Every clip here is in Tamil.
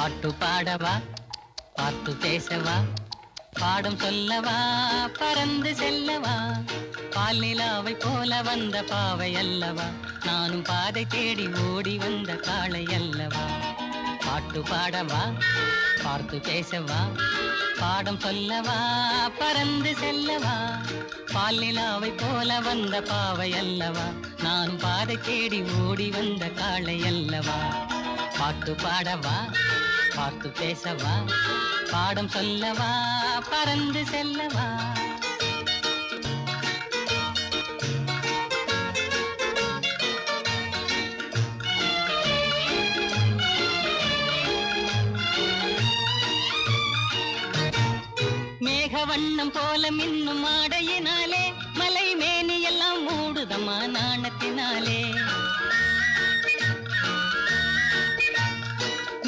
பாட்டு பாடவா, பாட்டு பேசவா, பாடம் சொல்லவா, பறந்து செல்லவா, பால் நிலாவை போல வந்த பாவை அல்லவா, நானும் பாதை தேடி ஓடி வந்த காளை அல்லவா. பாட்டு பாடவா, பார்த்து பேசவா, பாடம் சொல்லவா, பறந்து செல்லவா, பால் நிலாவை போல வந்த பாவை அல்லவா, நானும் பாதை தேடி ஓடி வந்த காளை அல்லவா. பாட்டு பாடவா, பார்த்து பேசவா, பாடம் சொல்லவா, பறந்து செல்லவா. மேக வண்ணம் போல மின்னும் ஆடையினாலே மலை மேனி எல்லாம் மூடுதம்மா நாணத்தினாலே.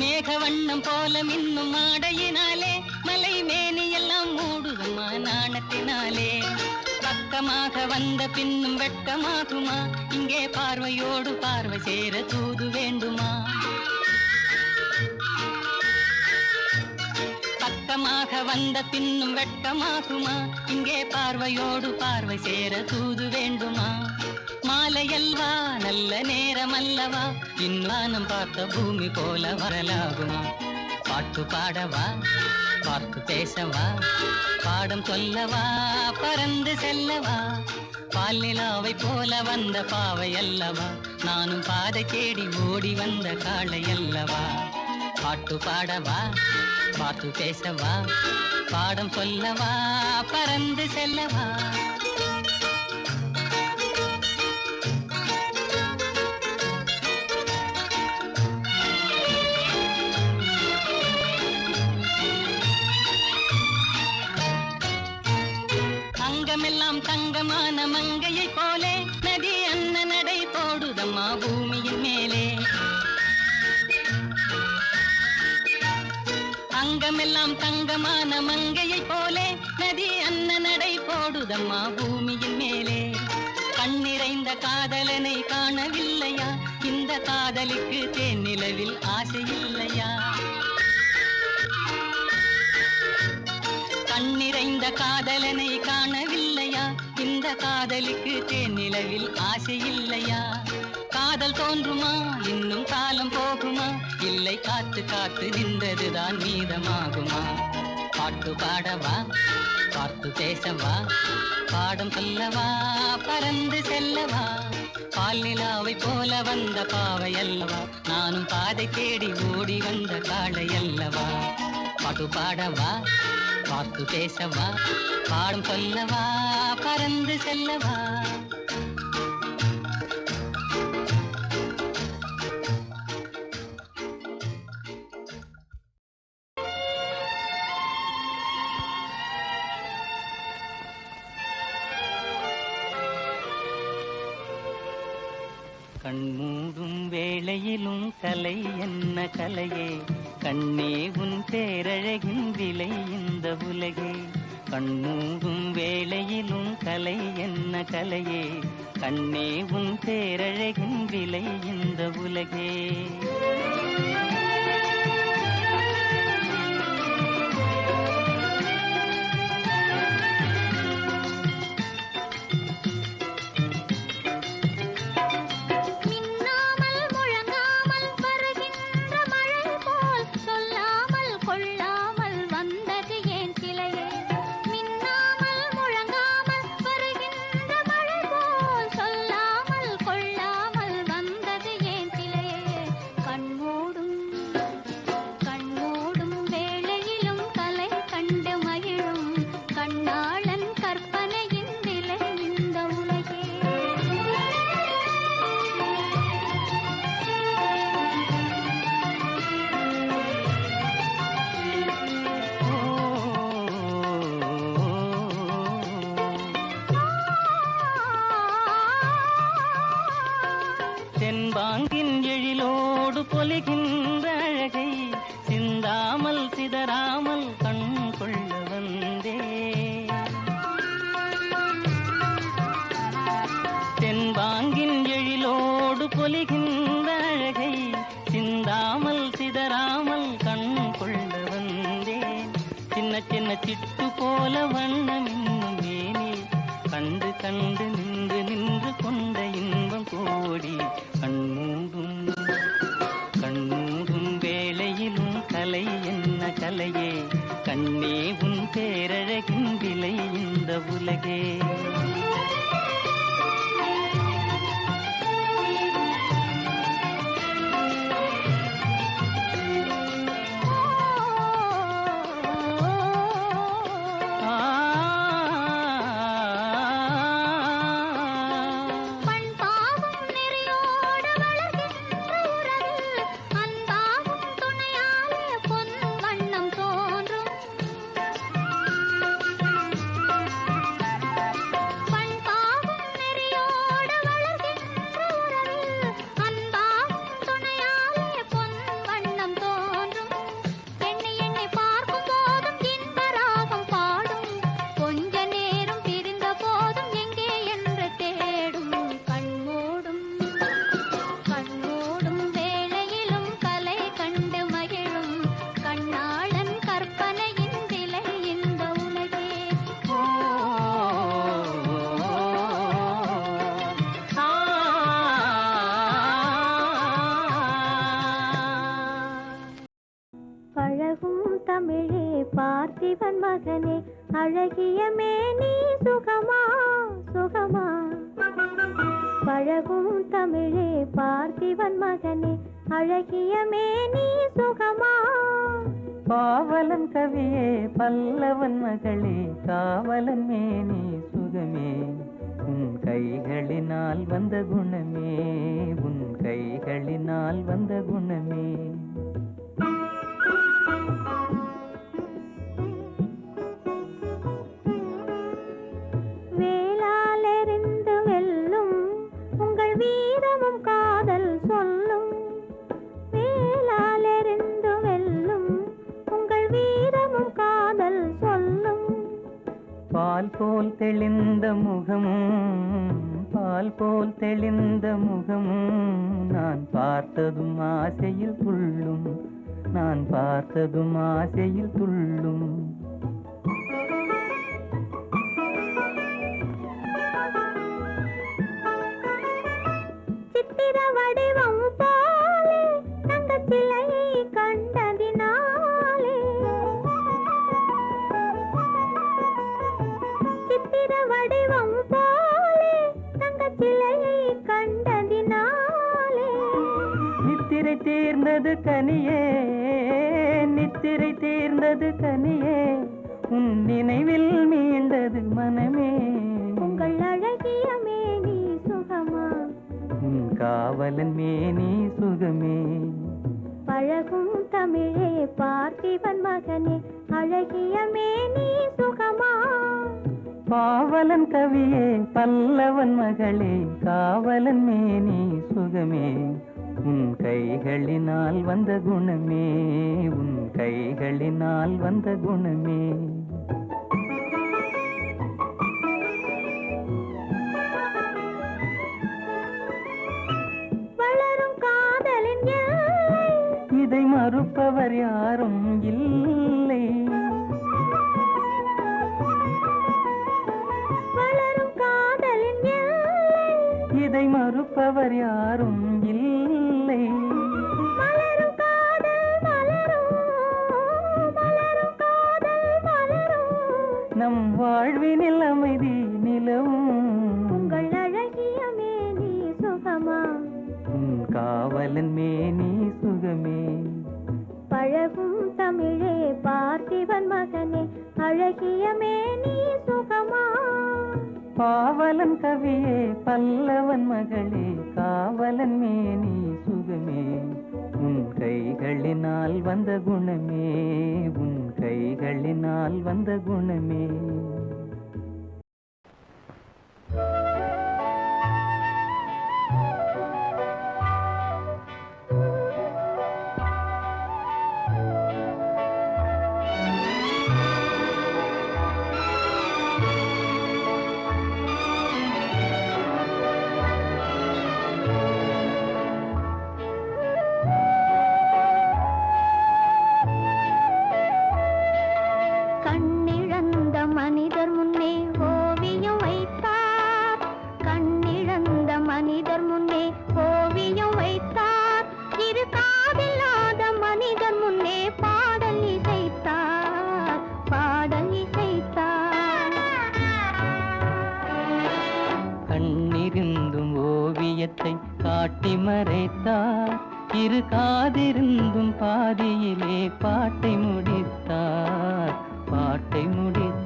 மேக வண்ணம் போல மின்னும் ஆடையினாலே மலை மேனி எல்லாம் மூடுதம்மா நாணத்தினாலே. பக்கமாக வந்த பின்னும் வெட்கமாகுமா, இங்கே பார்வையோடு பார்வை சேர தூது வேண்டுமா. பக்கமாக வந்த பின்னும் வெட்கமாகுமா, இங்கே பார்வையோடு பார்வை சேர தூது வேண்டுமா. மாலையல்வா நல்ல நேரம் அல்லவா, இன்வானம் பார்த்த பூமி போல வரலாகுமா. பாட்டு பாடவா, பார்த்து பேசவா, பாடம் சொல்லவா, பறந்து செல்லவா, பால் நிலாவை போல வந்த பாவை அல்லவா, நானும் பாதை தேடி ஓடி வந்த காளை அல்லவா. பாட்டு பாடவா, பார்த்து பேசவா, பாடம் சொல்லவா, பறந்து செல்லவா. அங்கமெல்லாம் தங்கமான மங்கையை போலே நதி அன்ன நடை போடுதம்மா பூமியின் மேலே. அங்கமெல்லாம் தங்கமான மங்கையை போலே நதி அன்ன நடை போடுதம்மா பூமியின் மேலே. கண்ணிறைந்த காதலனை காணவில்லையா, இந்த காதலுக்கு தேனிலவில் ஆசை இல்லையா. கண்ணிறைந்த காதலனை காணவில்லையா, இந்த காதலுக்கு தேனிலவில் ஆசை இல்லையா. காதல் தோன்றுமா, இன்னும் காலம் போகுமா, இல்லை காத்து காத்து நின்றதுதான் மீதமாகுமா. பாட்டு பாடவா, பார்த்து பேசவா, பாடம் சொல்லவா, பறந்து செல்லவா, பால் நிலாவை போல வந்த பாவை அல்லவா, நானும் பாதை தேடி ஓடி வந்த காளை அல்லவா. பாட்டு பாடவா, பார்த்து பேசவா, பாடம் சொல்லவா, பறந்து செல்லவா. கண்மூடும் வேளையிலும் கலை என்ன கலையே, கண்ணே உன் பேரழகின் விலை இந்த உலகே. கண்மூடும் வேளையிலும் கலை என்ன கலையே, கண்ணே உன் பேரழகின் விலை இந்த உலகே. தென்பாங்கின் எழிலோடு பொலிகின்ற அழகை சிந்தாமல் சிதறாமல் கண் கொள்ள வந்தே. தென்பாங்கின் எழிலோடு பொலிகின்ற இந்த அழகை சிந்தாமல் சிதறாமல் கண் கொள்ள வந்தேன். சின்ன சின்ன சிட்டு போல வண்ணம் இன்னும் மேனே கண்டு கண்டு நின்று நின்று கொண்ட இன்பம் கோடி கண்மூடும் கண்மூடும் வேளையிலும் கலை என்ன கலையே கண்ணே உன் பேரழகின் விலை இந்த உலகே. பார்த்திபன் மகனே அழகிய மேனி சுகமா சுகமா பழகும் தமிழே பார்த்திபன் மகனே அழகிய மேனி சுகமா. பாவலன் கவியே பல்லவன் மகளே காவலன் மேனி சுகமே உன் கைகளினால் வந்த குணமே உன் கைகளினால் வந்த குணமே. பால் போல் தெளிந்த முகமும் பால் போல் தெளிந்த முகமும் நான் பார்த்ததும் ஆசையில் துள்ளும் நான் பார்த்ததும் ஆசையில் துள்ளும். சித்திர வடிவம் போலே தங்க சிலையை கண்டதினாலே சித்திர வடிவம் போலே தங்க சிலையை கண்டதினாலே நித்திரை தீர்ந்தது கனியே நித்திரை தீர்ந்தது கனியே உன் நினைவில் மீண்டது மனமே. உங்கள் அழகிய மேனி சுகமா உன் காவலன் மேனி சுகமே. பழகும் தமிழே பார்த்திபன் மகனே அழகிய மேனி சுகமா. பாவலன் கவியே பல்லவன் மகளே காவலன் மேனி சுகமே உன் கைகளினால் வந்த குணமே உன் கைகளினால் வந்த குணமே. வளரும் காதலின் இதை மறுப்பவர் யாரும் இல்லை. வளரும் காதலின் இதை மறுப்பவர் யாரும் இல்லை. மலரும் காதல் மலரும் மலரும் காதல் மலரும் நம் வாழ்வினில் அமைதி நிலவும். உங்கள் அழகிய மேனி சுகமா உன் காவலன் மேனி சுகமே. பழகும் தமிழே பார்த்திபன் மகனே அழகிய மேனி சுகமா. பாவலன் கவியே பல்லவன் மகளே காவலன் மேனி சுகமே உன் கைகளினால் வந்த குணமே உன் கைகளினால் வந்த குணமே. காதில்லாத மனிதர் முன்னே பாடல் இசைத்தார், பாடல் இசைத்தார். கண்ணிருந்தும் ஓவியத்தை காட்டி மறைத்தார், இரு காதிருந்தும் பாதியிலே பாட்டை முடித்தார், பாட்டை முடித்தார்.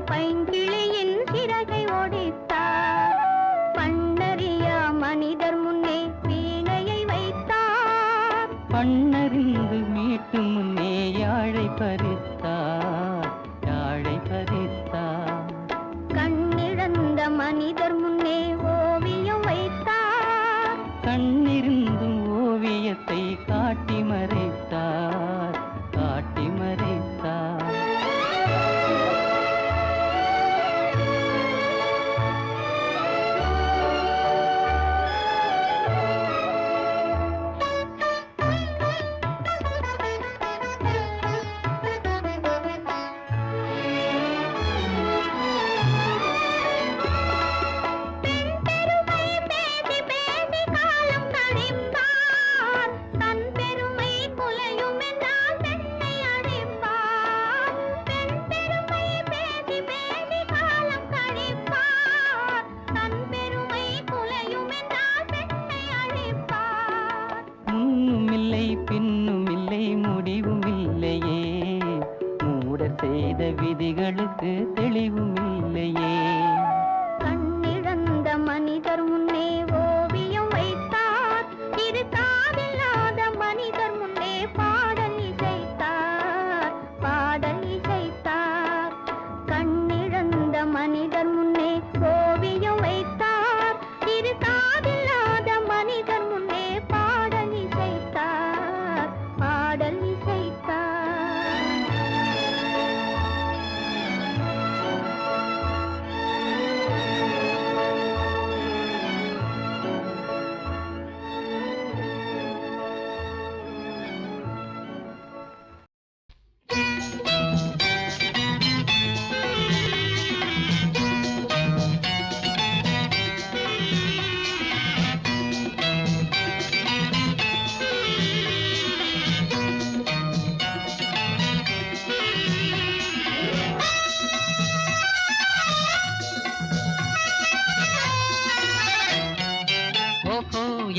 பைங்கிளியின் சிறகை ஒடித்தார், பண்ணறியா மனிதர் முன்னே வீணையை வைத்தார், பண்ணறிந்து மீட்டு முன்னே யாழை பறித்தார், யாழை பறித்தார். கண்ணிழந்த மனிதர் முன்னே ஓவியம் வைத்தார், கண்ணிருந்தும் ஓவியத்தை காட்டி மறைத்தார், காட்டி மறைத்தார். பின்னுமில்லை முடிவுமில்லையே, மூட செய்த விதிகளுக்கு தெளிவுமில்லையே. கண்ணிழந்த மனிதர் முன்னே ஓவியம் வைத்தார், இரு காதில்லாத மனிதர் முன்னே பாடல் இசைத்தார், பாடல் இசைத்தார். கண்ணிழந்த மனிதர் முன்னே ஓவியம் வைத்தார், இரு காதில்லாத மனிதர் முன்னே பாடல் இசைத்தார், பாடல் இசைத்தார்.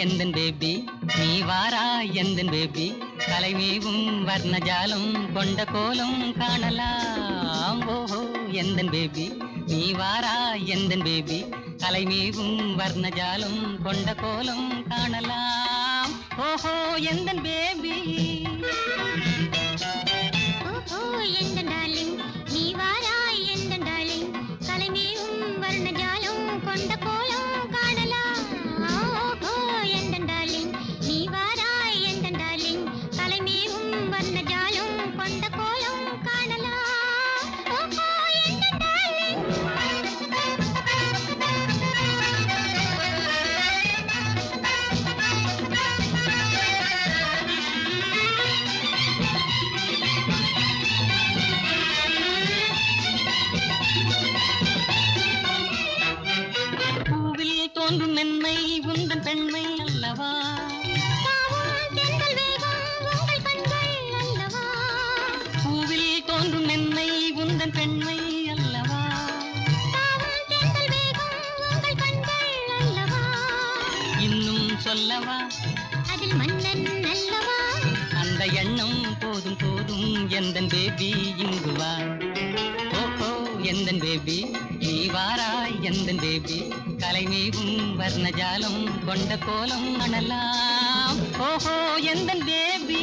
எந்தன் பேபி நீ வாரா, எந்தன் பேபி கலைமீவும் வர்ணஜாலம் கொண்ட கோலம் காணலாம். ஓஹோ எந்தன் பேபி நீ வாரா, எந்தன் பேபி கலைமீவும் வர்ணஜாலம் கொண்ட கோலம் காணலாம். ஓஹோ எந்தன் பேபி, ஓஹோ எந்தன் டார்லிங் நீ வாரா, எந்தன் டார்லிங் கலைமீவும் வர்ணஜாலம் கொண்ட கோலம் காணலாம். ஓஹோ எந்தன் டார்லிங் நீ வாரா, எந்தன் டார்லிங் கலைமீவும் வர்ணஜாலம் கொண்ட கோலம் காணலாம். ஓஹோ எந்தன் டார்லிங். பூவில் தோன்றும் மென்மை உந்தன் பெண்மை அல்லவா, பூவில் தோன்றும் மென்மை உந்தன் பெண்மை அல்லவா, இன்னும் சொல்லவா அதில் மன்னன் அல்லவா, அந்த எண்ணம் போதும் போதும் எந்தன் பேபி இங்கு வா. ஓஹோ எந்தன் பேபி நீ வாராய், எந்தன் பேபி கலைமீவும் வர்ணஜாலம் கொண்ட கோலம் அனலாம். ஓஹோ எந்தன் பேபி.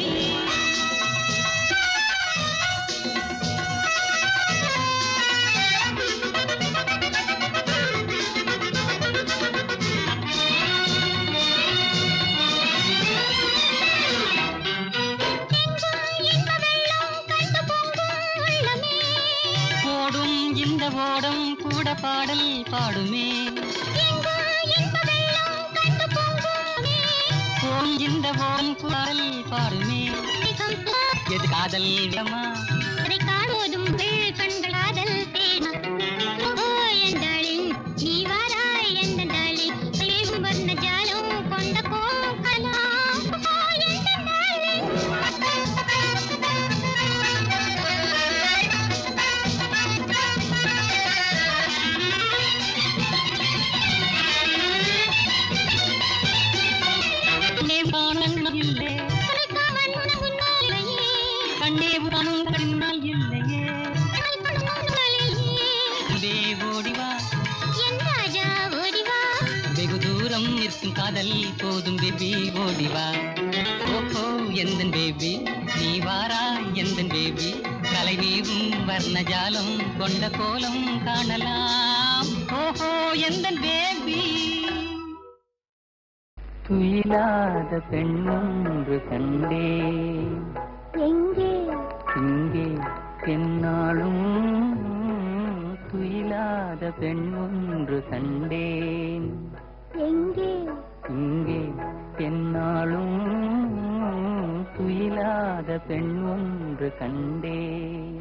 ஓடும் இந்த ஓடம் கூட பாடல் பாடுமே. ஓம் இந்த ஓடம் பாடல் பாடுமே. எது காதல் இடமா அதை காணோதும் கண்கள் காதல் தேனா. ஓ என்றாளின் நீ வாராய் என்றாளின் ஏவும் வர்ண ஜாலம் கொண்ட கோகலா. ஓ என்றாளின் இல்லே கண்டே காணும் கண்ணால் இல்லையே. ஓடிவா என் ராஜா ஓடிவா. வெகு தூரம் நிற்கும் காதல் போதும் பேபி ஓடிவா. ஓஹோ எந்தன் பேபி நீ வாரா எந்தன் பேபி. கலைவீவும் வர்ணஜாலம் கொண்ட கோலம் காணலாம். ஓஹோ எந்தன் பேபி. துயிலாத பெண்ணொன்று கண்டே எங்கே இங்கே என்னாலும். துயிலாத பெண்ணொன்று கண்டேன் எங்கே இங்கே என்னாலும். துயிலாத பெண்ணொன்று கண்டேன்.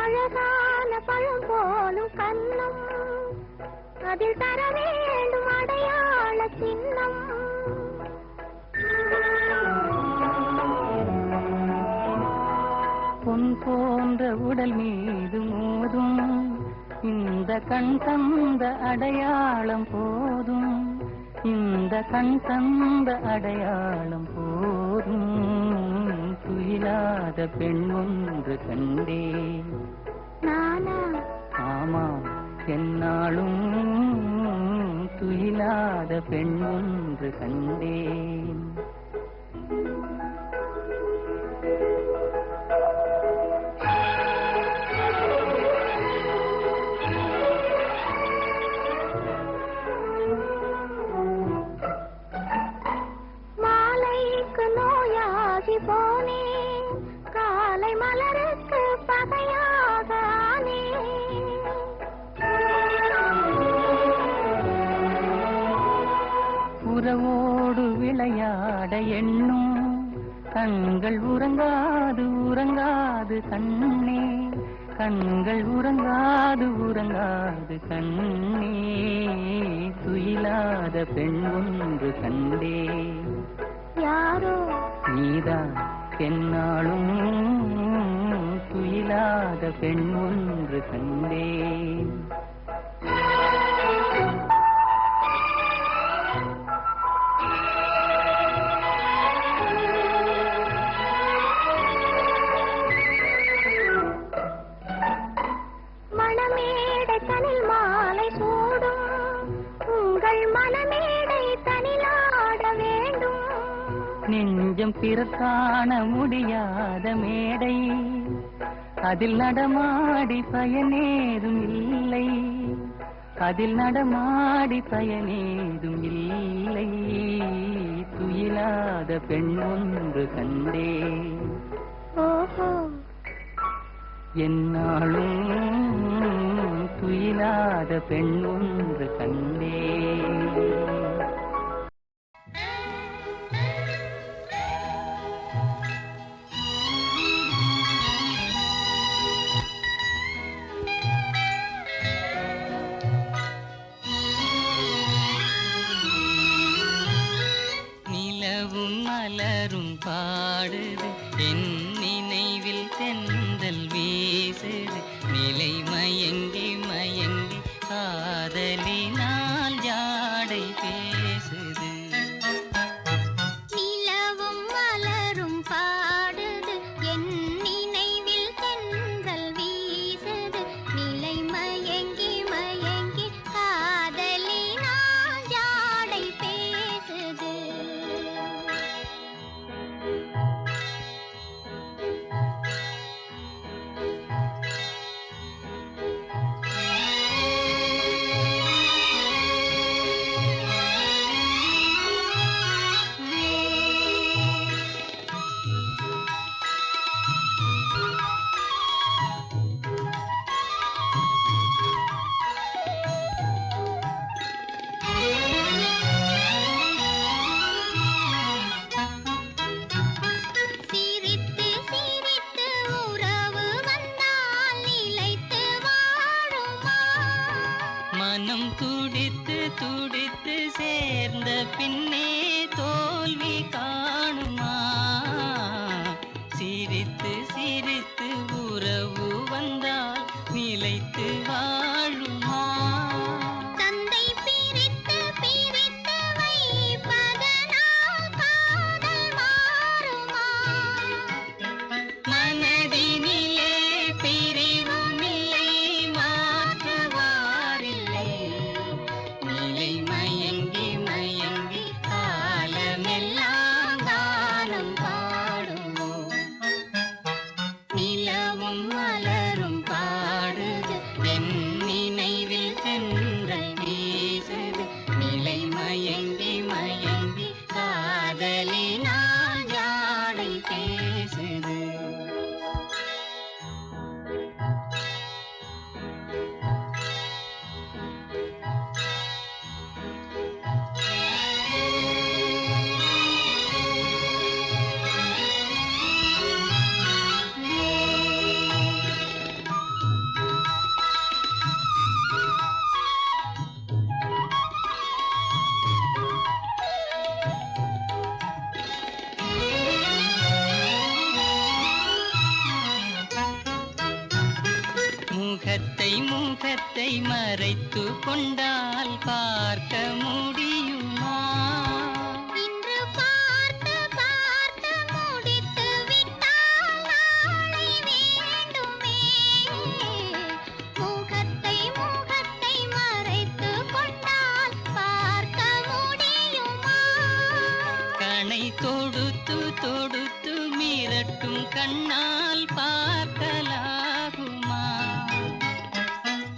அழகான பழம் போலும் கண்ணம் அதில் தர வேண்டும் அடையாள சின்னம். பொன் போன்ற உடல் மீது மோதும் இந்த கண் தந்த அடையாளம் போதும். இந்த கண் தந்த அடையாளம் போதும். துயிலாத பெண் ஒன்று கண்டேன். நானா ஆமாம் என்னாலும். துயிலாத பெண் ஒன்று கண்டேன். மாலைக்கு நோயாகி போனே காலை மலருக்கு பகையாக ஆனே. உறவோடு விளையாட எண்ணும் கண்கள் உறங்காது உறங்காது கண்ணே. கண்கள் உறங்காது உறங்காது கண்ணே. துயிலாத பெண் ஒன்று கண்டே. யாரோ நீதான் என்னாலும். துயிலாத பெண் ஒன்று கண்டேன். மணமேடை தனில் மாலை சூடும் உங்கள் மனமேடை தனிலாட வேண்டும். நெஞ்சம் பிறக்காண முடியாத மேடை அதில் நடமாடி பயனேதும் இல்லை. அதில் நடமாடி பயனேதும் இல்லை. துயிலாத பெண் ஒன்று கண்டே. ஓஹோ என்னாலும். துயிலாத பெண் ஒன்று கண்டே. நிலவும் மலரும் பாடுது என் நினைவில் தென்றல் வீசுது. நிலை மயங்கி மயங்கி காதலினால் ஜாடை சிரித்து சிரித்து உறவு வந்தால் நிலைத்து வாழுமா? தந்தை பிரித்து பிரித்து வைப்பதனால் காதல் மாறுமா? மனதினிலே பிரிவுமில்லை, மாற்றுவாரில்லை. நிலை மயங்கி மயங்கி காலமெல்லாம் கானம் பாடுவோம். நிலவும் மலரும் பாடுது, என் நினைவில் தென்றல் வீசுது. நிலை மயங்கி மயங்கி காதலினால் ஜாடை பேசுது. முகத்தை முகத்தை மறைத்து கொண்டால் பார்க்க முடியுமா? இன்று பார்த்து பார்த்து முடித்து விட்டால் நாளை வேண்டுமே. முகத்தை முகத்தை மறைத்து கொண்டால் பார்க்க முடியுமா? கணை தொடுத்து தொடுத்து மிரட்டும் கண்ணால் பார்க்கலாகுமா?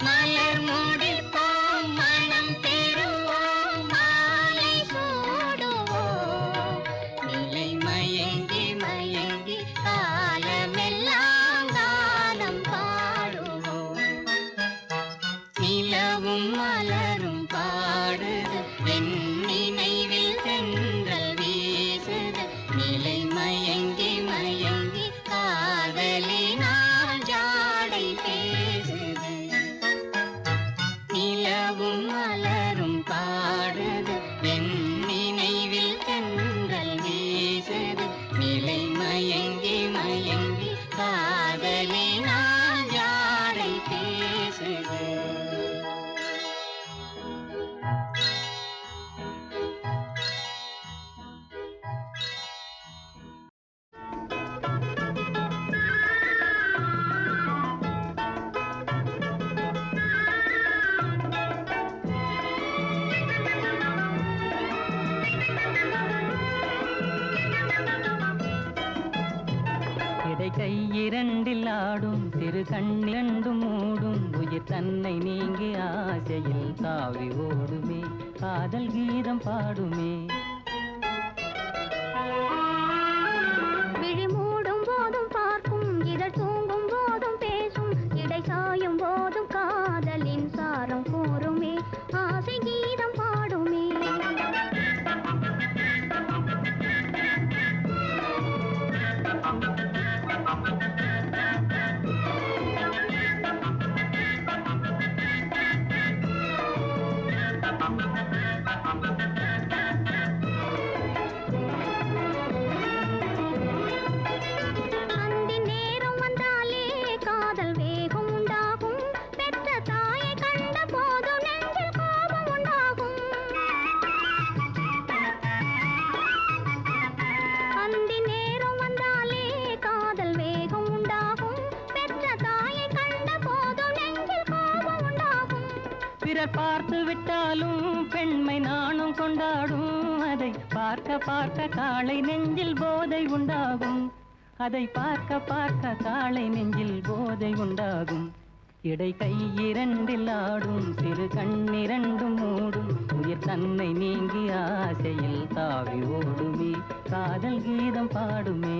மலர் முடிப்போம், மனம் பெறுவோம், மாலை சூடுவோம். நிலை மயங்கி மயங்கி காலமெல்லாம் கானம் பாடுவோம். நிலவும் மலரும் பாடுது, என் நினைவில் தென்றல் வீசுது. நிலை மயங்கி மயங்கி காதலினால் ஜாடை பேசுது. நிலவும் மலரும் பாடுது, என் நினைவில் தென்றல் வீசுது. நிலை மயங்கி மயங்கி காதலினால் ஜாடை பேசுது. இடை கை இரண்டில் ஆடும், சிறு கண்ணிரண்டும் மூடும். உயிர் தன்னை நீங்கி ஆசையில் தாவி ஓடுமே, காதல் கீதம் பாடுமே. விழி மூடும் போதும் பார்க்கும், இதழ் தூங்கும் போதும் பேசும். இடை சாயும் போதும் காதலின் சாரம் கூறுமே, ஆசை கீதம் பாடுமே. அந்தி நேரம் வந்தாலே காதல் வேகம் உண்டாகும். பெற்ற தாயை கண்ட போதும் நெஞ்சில் கோபம் உண்டாகும். அந்தி நேரம் வந்தாலே காதல் வேகம் உண்டாகும். பெற்ற தாயை கண்ட போதும் நெஞ்சில் கோபம் உண்டாகும். பிறர் பார்த்து விட்டாலும் பெண்மை நானும் கொண்டாடும். அதை பார்க்க பார்க்க காளை நெஞ்சில் போதை உண்டாகும். அதை பார்க்க பார்க்க காளை நெஞ்சில் போதை உண்டாகும். இடை கை இரண்டில் ஆடும், சிறு கண்ணிரண்டும் மூடும். உயிர் தன்னை நீங்கி ஆசையில் தாவி ஓடுமே, காதல் கீதம் பாடுமே.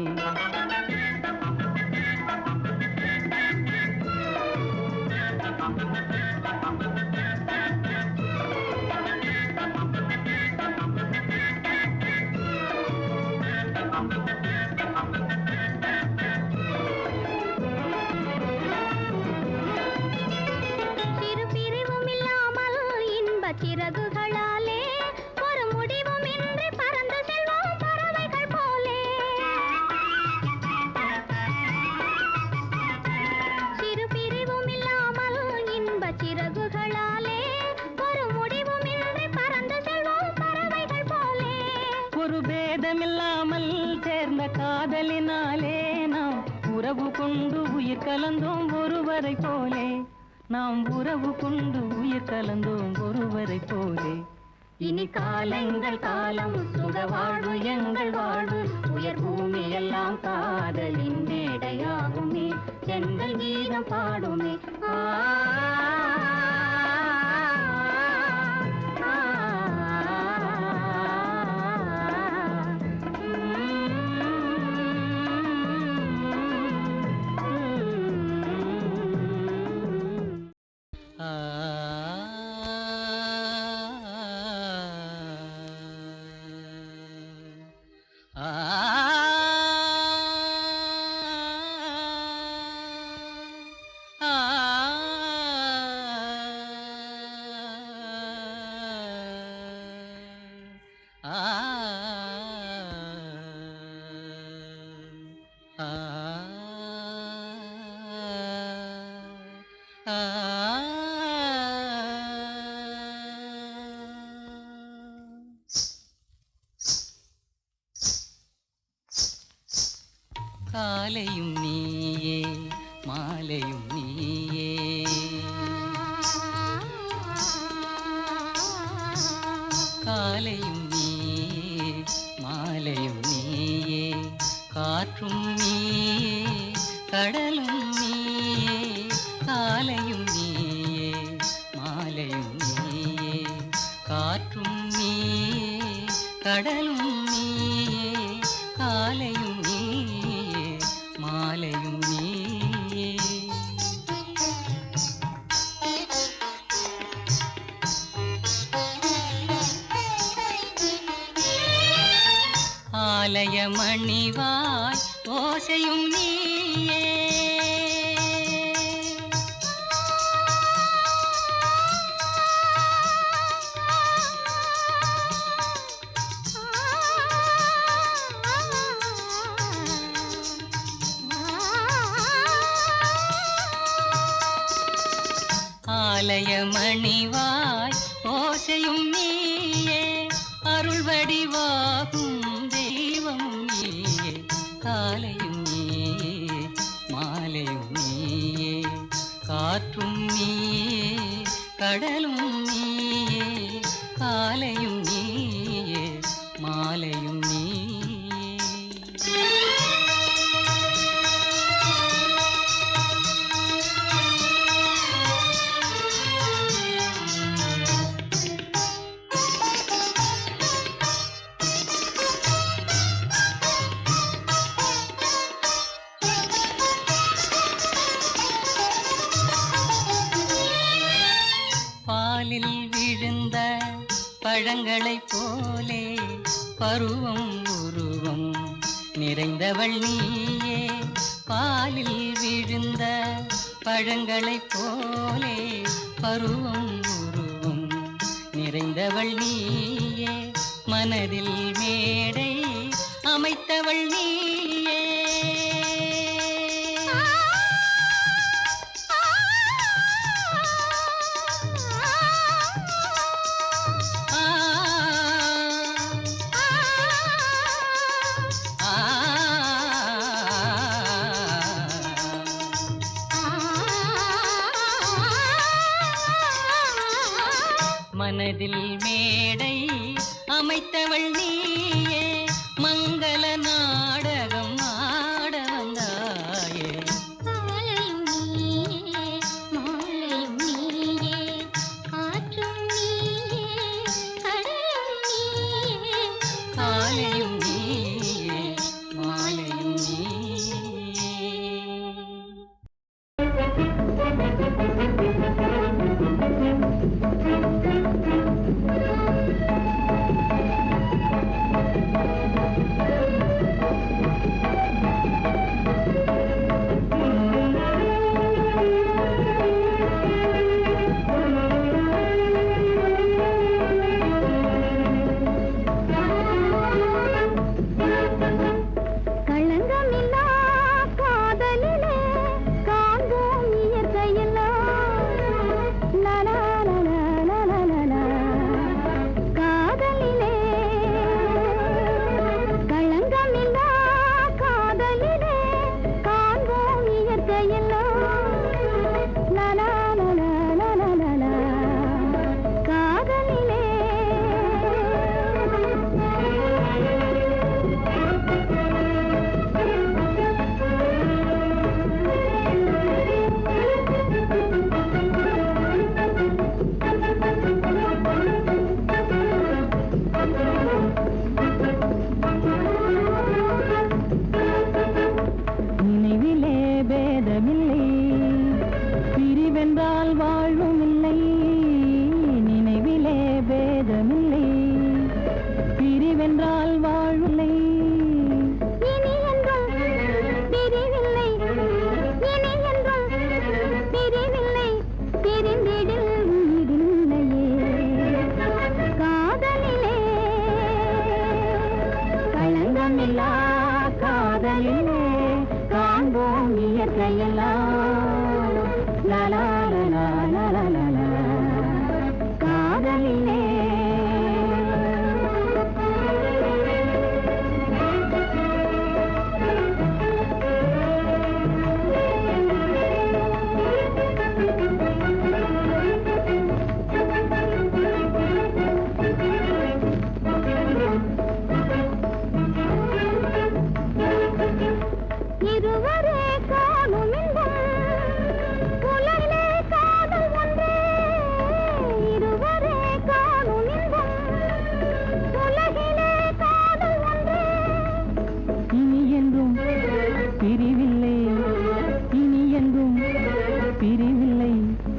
சிறு பிரிவும் இல்லாமல் இன்பச் சிறகுகளாலே ஒரு முடிவும் இன்றி பறந்து செல்வோம் பறவைகள் போலே. பேதமில்லாமல் சேர்ந்த காதலினாலே நாம் உறவு கொண்டு உயிர் கலந்தோம் ஒருவரை போலே. நாம் உறவு கொண்டு உயிர் கலந்தோம் ஒருவரை போலே. இனி காலங்கள் காலம் சுக வாழ்வு எங்கள் வாழ்வு. உயர் பூமி எல்லாம் காதலின் மேடையாகுமே. தென்றல் கீதம் பாடுமே. காலையும் நீயே மாலையும் நீயே. காலையும் நீயே மாலையும் நீயே. காற்றும் நீயே கடலும் நீயே. காலையும் நீயே மாலையும் நீயே. காற்றும் நீயே கடலும் நீயே. காலையும் நீயே மாலையும் நீயே. ஆலய மணிவாய் ஓசையும் நீயே. ஆலய மணிவாய் ஓசையும் நீயே. அருள் வடிவாகும் தெய்வம் நீயே. காலையும் நீயே மாலையும் நீயே. காற்றும் நீயே கடலும் நீயே. காலையும் நீயே மாலையும் நீயே. பாலில் விழுந்த பழங்களைப் போலே பருவம் உருவம் நிறைந்தவள் நீயே. பாலில் விழுந்த பழங்களைப் போலே பருவம் உருவம் நிறைந்தவள் நீயே. மனதில் மேடை அமைத்தவள் நீயே. மனதில் மேடை அமைத்தவள் நீயே. மங்கள நாடகம் ஆட வந்தாயே. காலையும் நீயே மாலையும் நீயே. காற்றும் நீயே கடலும் நீயே. காலையும் நீயே மாலையும் நீயே. இயற்கையெல்லாம் லலா லலா லலா லலா காதலிலே நினைவிலே பேதமில்லை பிரிவென்றால் வாழ்வும் இல்லை நினைவிலே பேதமில்லை பிரிவென்றால் வாழ்வில்லை இனி என்றும் பிரிவில்லை இனி என்றும் பிரிவில்லை பிரிந்திடில் உயிரில்லையே காதலிலே களங்கமில்லா காதலிலே காண்போம் இயற்கையெல்லாம் லலா லலா லலா லலா காதலிலே இருவரே காணும் இன்பம் உலகிலே காதல் ஒன்றே இருவரே காணும் இன்பம் உலகிலே காதல் ஒன்றே இனி என்றும் பிரிவில்லை இனி என்றும் பிரிவில்லை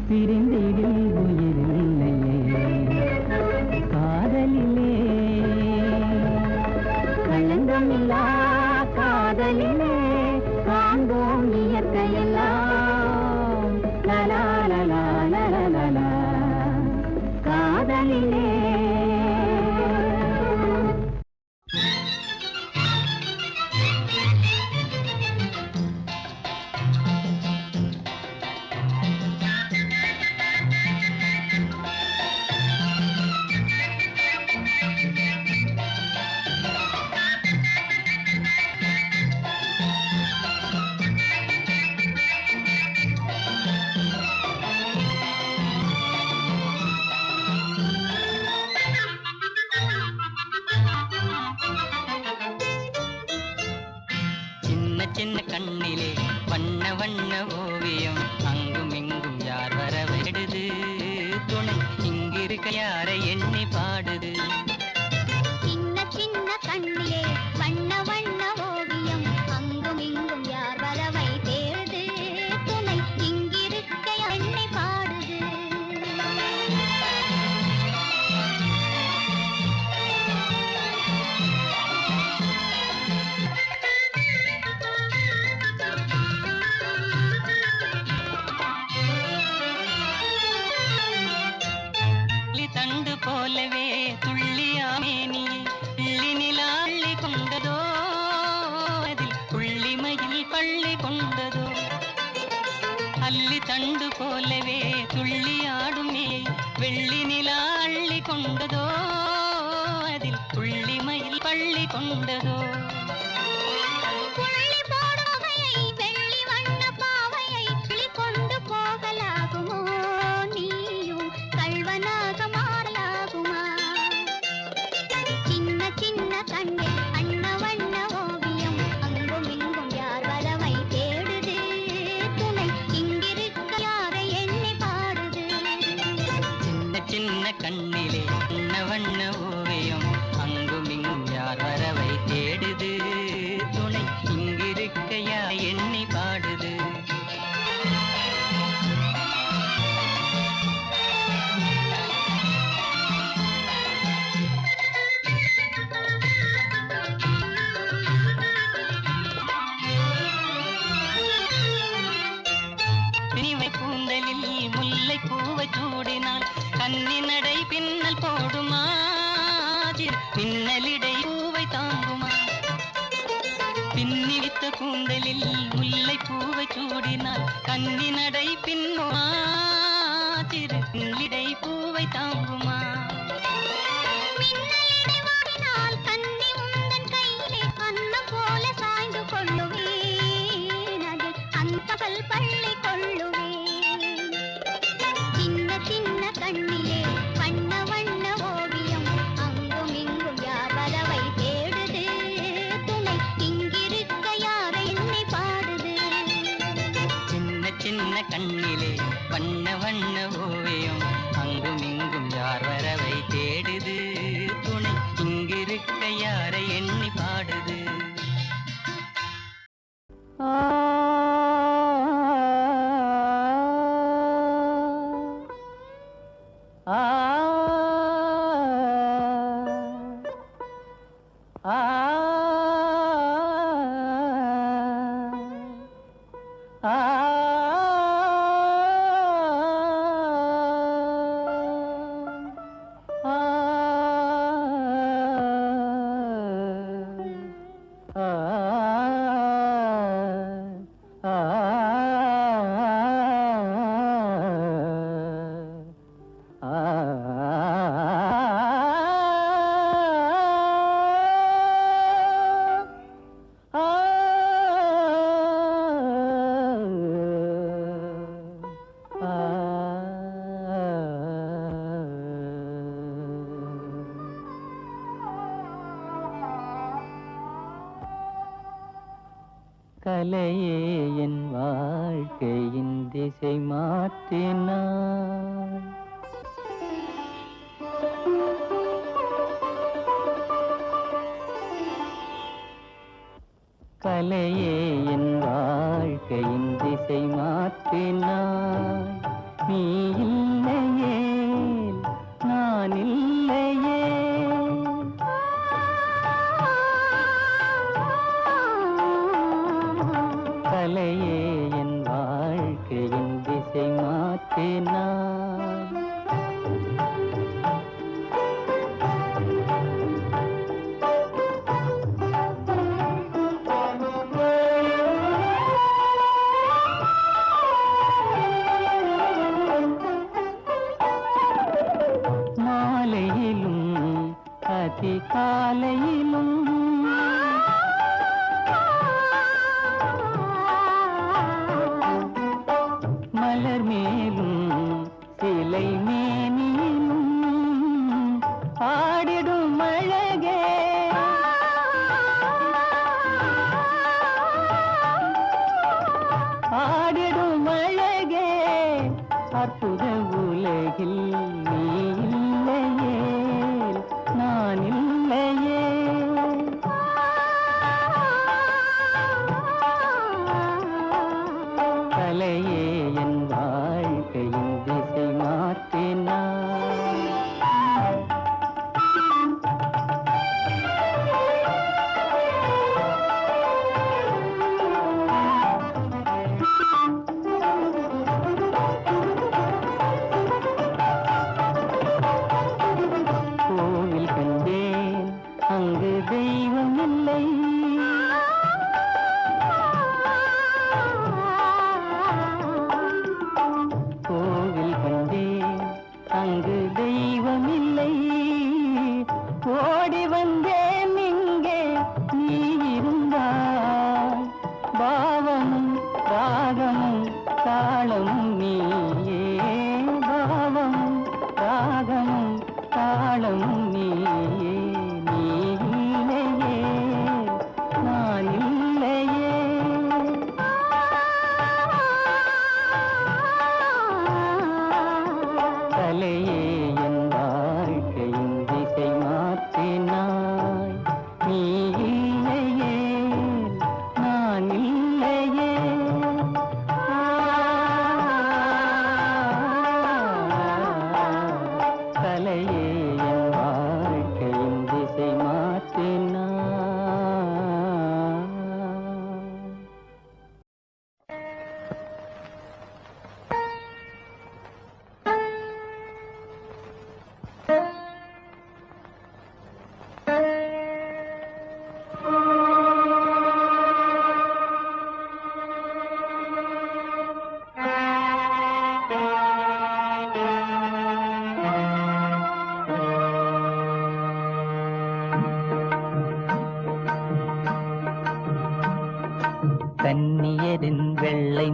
பிரிந்திடில் உயிரில்லையே காதலிலே களங்கமில்லா காதலிலே காண்போம் இயற்கையெல்லாம் லலா லலா லலா லலா காதலிலே சின்ன கண்ணிலே வண்ண வண்ண ஓவியம் அங்கும் இங்கும் யார் வரவிடுது துணை இங்கிருக்க யாரை எண்ணி பாடுது சின்ன சின்ன கண்ணிலே வண்ண வண்ண ஓவியம் அங்கும் இங்கும் யார் வரவை தேடுது துணை இங்கிருக்க எண்ணி பாடுது தண்டு போலவே துள்ளியாமேனி இள்ளி நிலா அள்ளி கொண்டதோ அதில் புள்ளிமையில் பள்ளி கொண்டதோ அல்லி தண்டு போலவே துள்ளியாடுமே வெள்ளி நிலா அள்ளி கொண்டதோ அதில் புள்ளிமையில் பள்ளி கொண்டதோ புள்ளி போடும் வகையை வெள்ளி வண்ண பாவையை கிளி கொண்டு போகலாகுமோ நீயும் கள்வனாக மாறலாகுமா சின்ன சின்ன கண்ணில் அண்ண வண்ண ஓவியம் அங்கும் இங்கும் யார் வரவை தேடுது துணை இங்கிருக்க யாரை எண்ணி பாடுது சின்ன சின்ன கண்ணிலே வண்ண வண்ண ஓவியம் அங்கும் இங்கும் யார் வரவை தேடுது துணை இங்கிருக்க யாரை எண்ணி பாடுது கூந்தலில் முல்லை பூவை சூடினால் கன்னி நடை பின்னல் போடுமா பின்னலிடை பூவை தாங்குமா பின்னி வித்த கூந்தலில் முல்லை பூவை சூடினால் கன்னி நடை பின்னுமா பின்னலிடை பூவை தாங்குமா மின்னலிடை வாடினால் கன்னி உந்தன் கையிலே அன்னம் போல சாய்ந்து கொள்ளுவேன் அதில் அந்த பகல் பள்ளி கொள்ளுவேன். சின்ன சின்ன கண்ணிலே வண்ண வண்ண ஓவியம் அங்கும் இங்கும் யார் வரவை தேடுது. துணை இங்கிருக்க யாரை எண்ணி பாடுது. சின்ன சின்ன கண்ணிலே வண்ண வண்ண ஓவியம் அங்கும் இங்கும் யார் வரவை தேடுது. துணை இங்கிருக்க யாரை எண்ணி பாடுது. ஆ ஆ ஆ ஆ கலையே என் வாழ்க்கையின் திசை மாற்றினாள். கலையே என் வாழ்க்கையின் திசை மாற்றினாள். நீ இல்லையே நான் இல்லையே. கலையே என் வாழ்க்கையின் திசை மாற்றினாள். மாலையிலும் அதிகாலையிலும் மலர் மேலும் சிலை மேனியிலும் ஆடிடும் அழகே. ஆடிடும் அழகே அற்புத உலகில் நீ இல்லையே நான் இல்லையே. கலையே என் வாழ்க்கையின் திசை மாற்றினாள். கோவில் கண்டேன் அங்கு தெய்வம் இல்லை.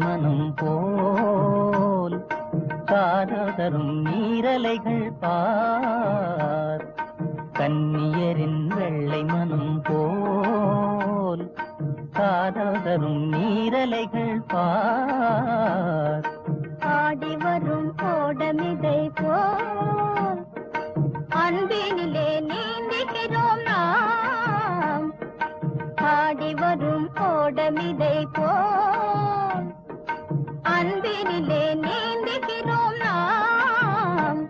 மனம் போல் காதல் தரும் நீரலைகள் பார் கன்னியரின் வெள்ளை மனம் போல் காதல் தரும் நீரலைகள் பார் ஆடி வரும் கோடமிதை போல் அன்பினிலே நீந்துகிறோம் நாம் ஆடி வரும் கோடமிதை போல் அன்பினிலே நீந்துகிறோம் நாம்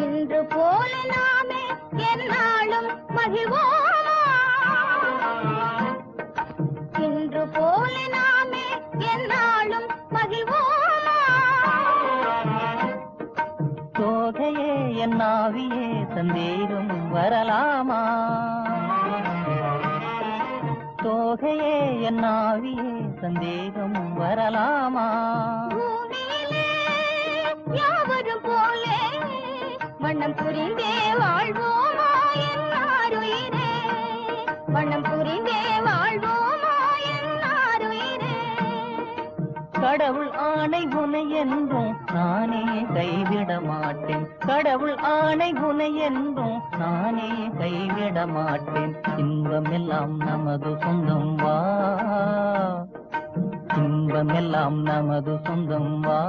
இன்று போல நாமே எந்நாளும் மகிழ்வோமா இன்று போல நாமே எந்நாளும் மகிழ்வோமா தோகையே என் ஆவியே சந்தேகம் வரலாமா தோகையே என் ஆவியே சந்தேகம் வரலாமா பூமியிலே யாவரும் போலே வண்ணம் புரிந்தே வாழ்வோமா என்னாருயிரே வண்ணம் புரிந்தே வாழ்வோமா என்னாருயிரே கடவுள் ஆணை உனை என்றும் நானே கைவிட மாட்டேன் கடவுள் ஆணை உனை என்றும் நானே கைவிட மாட்டேன் இன்பமெல்லாம் நமது சொந்தம் வா இன்பமெல்லாம் நமது சொந்தம் வா